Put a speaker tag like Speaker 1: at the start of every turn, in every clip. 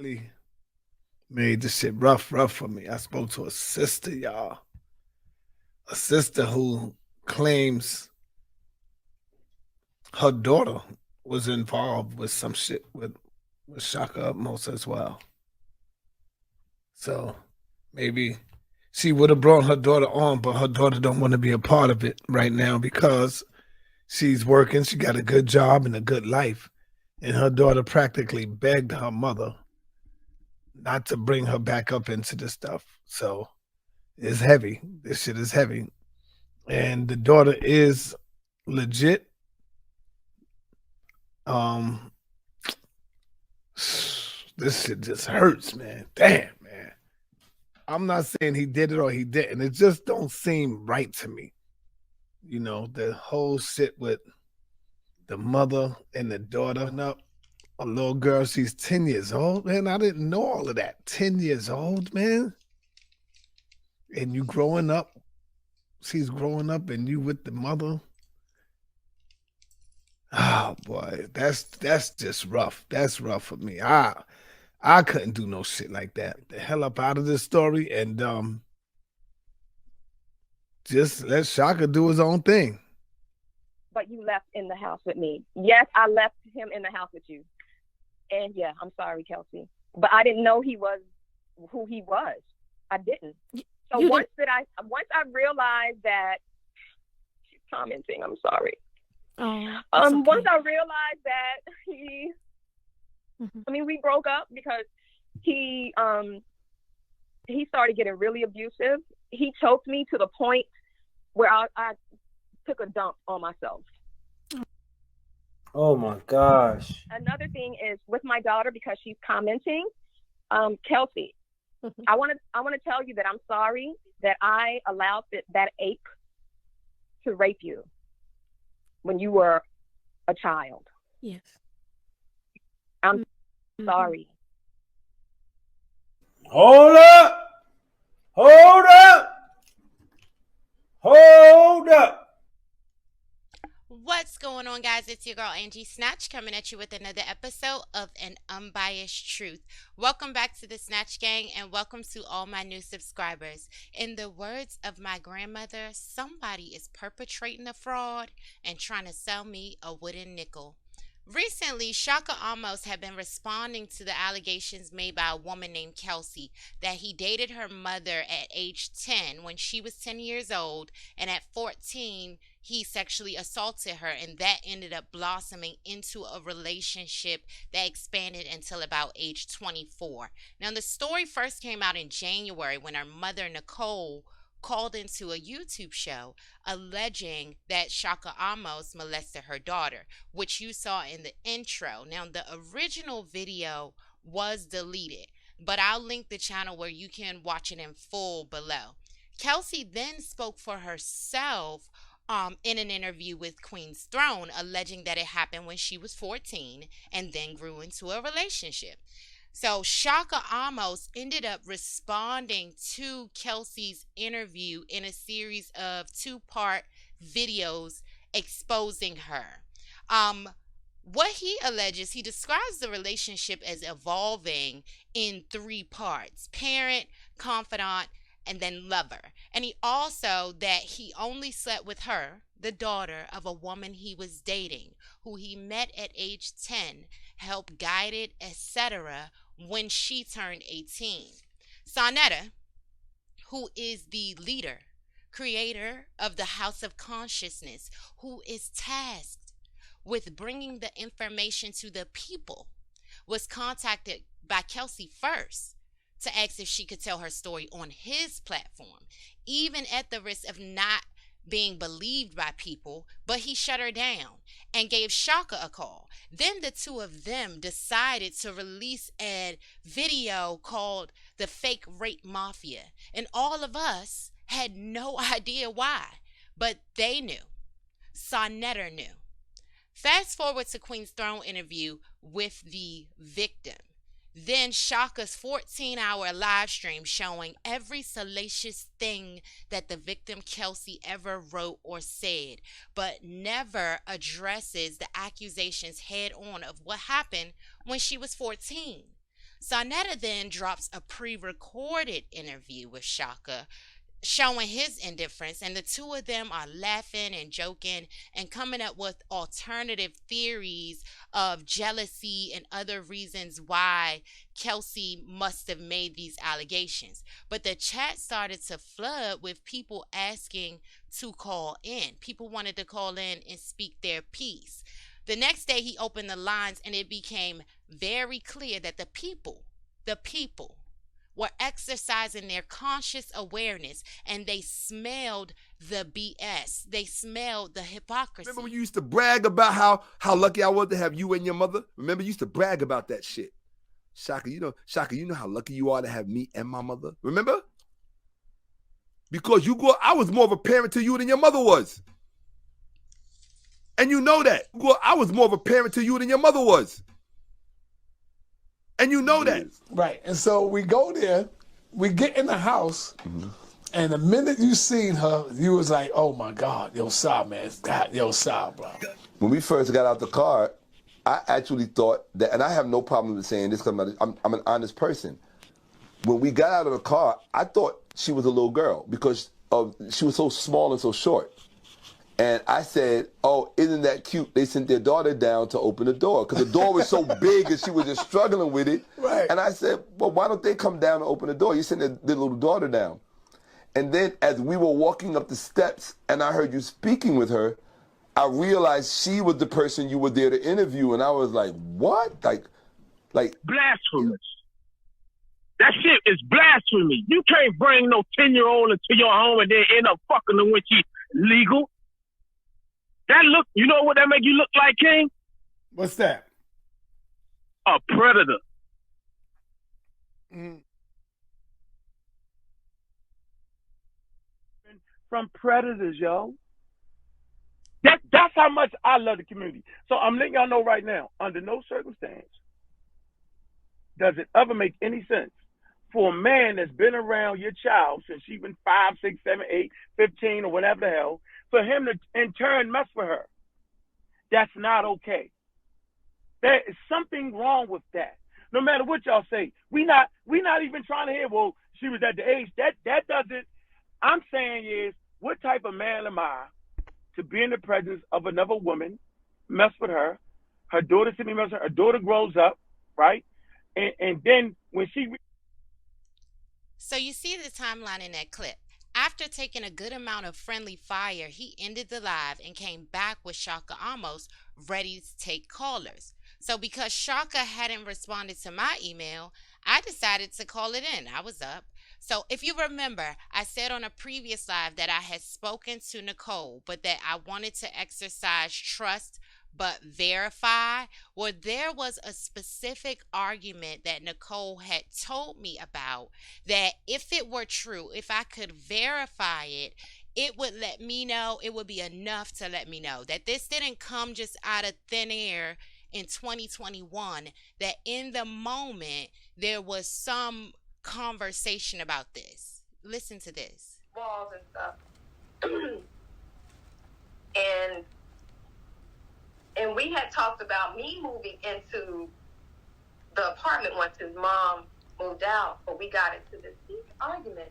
Speaker 1: really made this shit rough for me. I spoke to a sister, y'all. A sister who claims her daughter was involved with some shit with Shaka Utmost as well. So maybe she would have brought her daughter on, but her daughter don't want to be a part of it right now because she's working. She got a good job and a good life, and her daughter practically begged her mother not to bring her back up into this stuff. So it's heavy. This shit is heavy, and the daughter is legit. Um, this shit just hurts, man. Damn, man. I'm not saying he did it or he didn't. It just don't seem right to me. You know, the whole shit with the mother and the daughter. Up a little girl, she's 10 years old, man. I didn't know all of that. 10 years old, man. And you growing up, she's growing up and you with the mother. Oh boy, that's just rough. That's rough for me. I couldn't do no shit like that. The hell up out of this story and just let Shaka do his own thing.
Speaker 2: But you left in the house with me. Yes, I left him in the house with you. And yeah, I'm sorry, Kelsey. But I didn't know he was who he was. I didn't. So once I realized that she's commenting, I'm sorry.
Speaker 3: Okay.
Speaker 2: Once I realized that we broke up because he started getting really abusive. He choked me to the point where I took a dump on myself.
Speaker 4: Oh my gosh.
Speaker 2: Another thing is with my daughter, because she's commenting, Kelsey, I want to tell you that I'm sorry that I allowed that ape to rape you when you were a child.
Speaker 3: Yes.
Speaker 2: I'm sorry.
Speaker 4: Hold up. Hold up. Hold up.
Speaker 5: What's going on, guys? It's your girl Angie Snatch coming at you with another episode of An Unbiased Truth. Welcome back to the Snatch Gang and welcome to all my new subscribers. In the words of my grandmother, somebody is perpetrating a fraud and trying to sell me a wooden nickel. Recently, Shaka Amos had been responding to the allegations made by a woman named Kelsey that he dated her mother at age 10 when she was 10 years old, and at 14, he sexually assaulted her, and that ended up blossoming into a relationship that expanded until about age 24. Now, the story first came out in January when her mother, Nicole, called into a YouTube show alleging that Shaka Amos molested her daughter, which you saw in the intro. Now, the original video was deleted, but I'll link the channel where you can watch it in full below. Kelsey then spoke for herself in an interview with Queen's Throne, alleging that it happened when she was 14 and then grew into a relationship. So Shaka Amos ended up responding to Kelsey's interview in a series of two-part videos exposing her. What he alleges, he describes the relationship as evolving in three parts: parent, confidant, and then lover. And he also that he only slept with her, the daughter of a woman he was dating, who he met at age 10, helped guided, etc. when she turned 18. Saneter, who is the leader, creator of the House of Consciousness, who is tasked with bringing the information to the people, was contacted by Kelsey first to ask if she could tell her story on his platform, even at the risk of not being believed by people, but he shut her down and gave Shaka a call. Then the two of them decided to release a video called The Fake Rape Mafia, and all of us had no idea why, but they knew. Saneter knew. Fast forward to Queen's Throne interview with the victim. Then Shaka's 14-hour live stream showing every salacious thing that the victim Kelsey ever wrote or said, but never addresses the accusations head on of what happened when she was 14. Saneter then drops a pre-recorded interview with Shaka showing his indifference, and the two of them are laughing and joking and coming up with alternative theories of jealousy and other reasons why Kelsey must have made these allegations. But the chat started to flood with people asking to call in. People wanted to call in and speak their piece. The next day he opened the lines and it became very clear that the people were exercising their conscious awareness, and they smelled the BS. They smelled the hypocrisy.
Speaker 3: Remember when you used to brag about how lucky I was to have you and your mother? Remember, you used to brag about that shit. Shaka, you know how lucky you are to have me and my mother? Remember? Because I was more of a parent to you than your mother was. And you know that. I was more of a parent to you than your mother was. And you know that.
Speaker 1: Right. And so we go there, we get in the house, and the minute you seen her, you was like, oh my God, yo, Sal, man. Yo, Sal, bro.
Speaker 3: When we first got out the car, I actually thought that, and I have no problem with saying this because I'm an honest person. When we got out of the car, I thought she was a little girl because she was so small and so short. And I said, oh, isn't that cute? They sent their daughter down to open the door because the door was so big and she was just struggling with it.
Speaker 1: Right.
Speaker 3: And I said, well, why don't they come down and open the door? You sent their little daughter down. And then as we were walking up the steps and I heard you speaking with her, I realized she was the person you were there to interview. And I was like, what? Like
Speaker 6: blasphemous. That shit is blasphemy. You can't bring no 10-year-old into your home and then end up fucking her when she's legal. You know what that make you look like, King?
Speaker 1: What's that?
Speaker 6: A predator. From predators, yo. That's how much I love the community. So I'm letting y'all know right now, under no circumstance does it ever make any sense for a man that's been around your child since she been 5, 6, 7, 8, 15, or whatever the hell, for him to in turn mess with her. That's not okay. There is something wrong with that. No matter what y'all say, we not even trying to hear, well, she was at the age. That doesn't. I'm saying is, what type of man am I to be in the presence of another woman, mess with her daughter to me mess with her daughter grows up, right? And then when she.
Speaker 5: So you see the timeline in that clip. After taking a good amount of friendly fire, he ended the live and came back with Shaka Amos ready to take callers. So because Shaka hadn't responded to my email, I decided to call it in. I was up. So if you remember, I said on a previous live that I had spoken to Nicole, but that I wanted to exercise trust but verify. Well, there was a specific argument that Nicole had told me about that if it were true, if I could verify it, it would let me know, it would be enough to let me know that this didn't come just out of thin air in 2021, that in the moment there was some conversation about this. Listen to this.
Speaker 2: Walls and stuff. And we had talked about me moving into the apartment once his mom moved out, but we got into this big argument.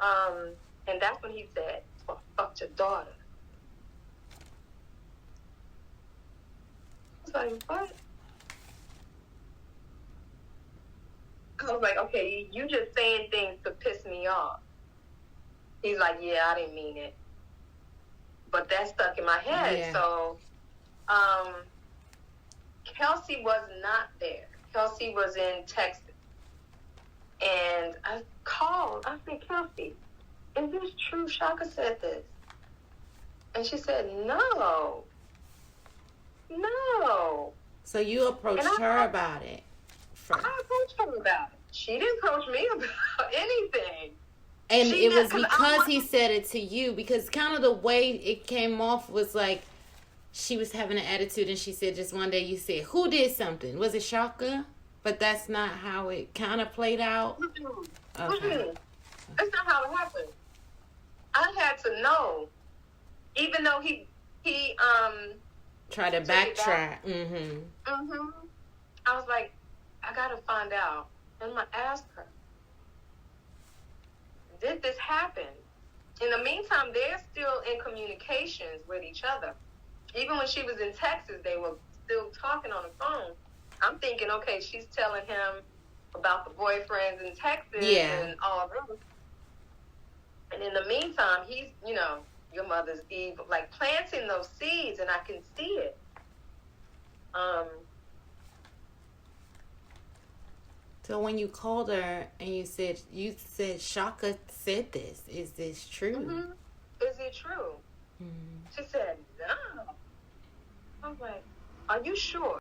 Speaker 2: And that's when he said, well, fuck your daughter. I was like, what? I was like, okay, you just saying things to piss me off. He's like, yeah, I didn't mean it. But that stuck in my head. Yeah. So, Kelsey was not there. Kelsey was in Texas. And I called. I said, Kelsey, is this true? Shaka said this. And she said, no.
Speaker 5: So you approached her about it first.
Speaker 2: I approached her about it. She didn't approach me about anything.
Speaker 5: And it was because he said it to you, because kind of the way it came off was like she was having an attitude and she said just one day you said, who did something? Was it Shaka? But that's not how it kind of played out. Okay.
Speaker 2: That's not how it happened. I had to know. Even though he
Speaker 5: tried to backtrack.
Speaker 2: I was like,
Speaker 7: got to find out. And I'm going to ask her, did this happen? In the meantime, they're still in communications with each other. Even when she was in Texas, they were still talking on the phone. I'm thinking, okay, she's telling him about the boyfriends in Texas and all this. And in the meantime, he's, you know, your mother's evil, like planting those seeds, and I can see it.
Speaker 5: So when you called her and you said Shaka said this, is this true?
Speaker 7: Mm-hmm. Is it true? Mm-hmm. She said, no. I was like, are you sure?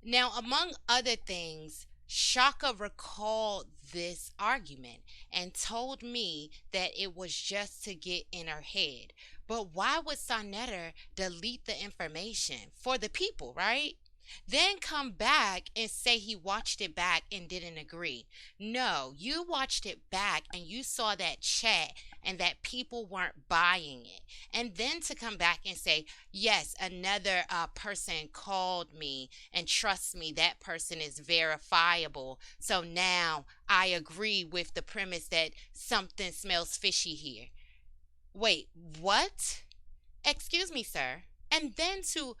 Speaker 5: Now, among other things, Shaka recalled this argument and told me that it was just to get in her head. But why would Saneter delete the information? For the people, right? Then come back and say he watched it back and didn't agree. No, you watched it back and you saw that chat and that people weren't buying it. And then to come back and say, yes, another person called me, and trust me, that person is verifiable. So now I agree with the premise that something smells fishy here. Wait, what? Excuse me, sir. And then to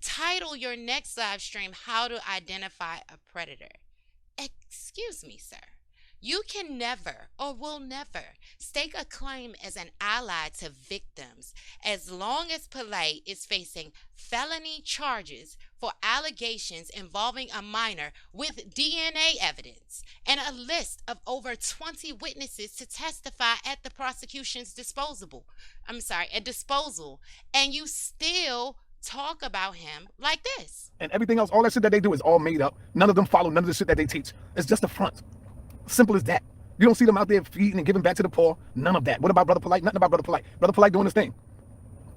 Speaker 5: title your next live stream, How to Identify a Predator. Excuse me, sir. You can never or will never stake a claim as an ally to victims as long as Polite is facing felony charges for allegations involving a minor with DNA evidence and a list of over 20 witnesses to testify at the prosecution's disposal. And you still talk about him like this.
Speaker 1: And everything else, all that shit that they do is all made up. None of them follow none of the shit that they teach. It's just a front. Simple as that. You don't see them out there feeding and giving back to the poor. None of that. What about Brother Polite? Nothing about Brother Polite. Brother Polite doing his thing.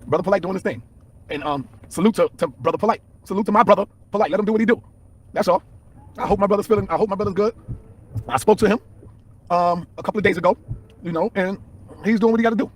Speaker 1: Brother Polite doing his thing. And salute to Brother Polite. Salute to my brother Polite. Let him do what he do. That's all. I hope my brother's good. I spoke to him a couple of days ago, you know, and he's doing what he got to do.